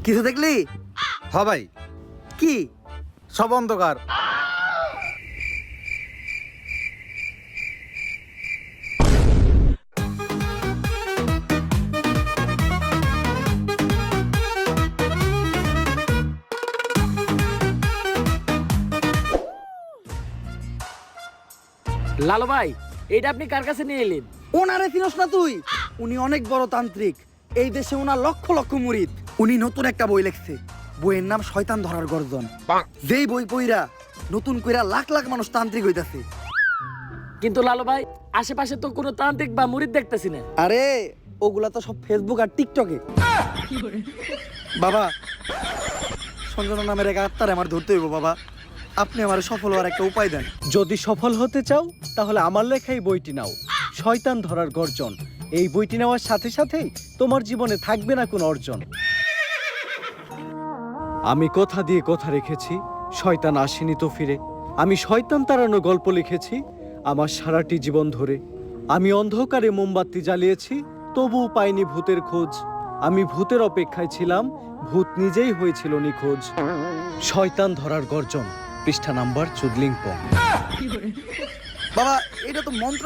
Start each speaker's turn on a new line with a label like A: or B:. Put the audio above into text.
A: কিছু দেখলি?
B: হ ভাই,
A: কি?
B: সব অন্ধকার।
C: লালু ভাই, এটা আপনি কার কাছে নিয়ে এলেন?
A: ওনারে চিনস না তুই? উনি অনেক বড় তান্ত্রিক। এই দেশে ওনার লক্ষ লক্ষ মুরিদ। উনি নতুন একটা বই লিখছে। বইয়ের নাম শয়তান ধরার গর্জন। যেই বই পইরা নতুন কইরা লাখ লাখ মানুষ তান্ত্রিক হইতাছে।
C: কিন্তু লালু ভাই, আশেপাশে তো কোনো তান্ত্রিক বা মুরিদ দেখতেছি না।
A: আরে ওগুলা তো সব ফেসবুক আর টিকটকে। বাবা, সঞ্জনা নামের এক আত্মারে আমার ধরতে হইব বাবা। আপনি আমার সফল হওয়ার একটা উপায় দেন।
D: যদি সফল হতে চাও তাহলে আমার লেখা এই বইটি নাও, শয়তান ধরার গর্জন। এই বইটি নেওয়ার সাথে সাথেই তোমার জীবনে থাকবে না কোনো অর্জন। আমি কথা দিয়ে কথা রেখেছি, শয়তান আসেনি তো ফিরে। আমি শয়তান তাড়ানো গল্প লিখেছি আমার সারাটি জীবন ধরে। আমি অন্ধকারে মোমবাতি জ্বালিয়েছি, তবুও পাইনি ভূতের খোঁজ। আমি ভূতের অপেক্ষায় ছিলাম, ভূত নিজেই হয়েছিল নিখোঁজ। শয়তান ধরার গর্জন, পৃষ্ঠা নাম্বার চুদলিংপং।
A: বাবা, এটা তো মন্ত্র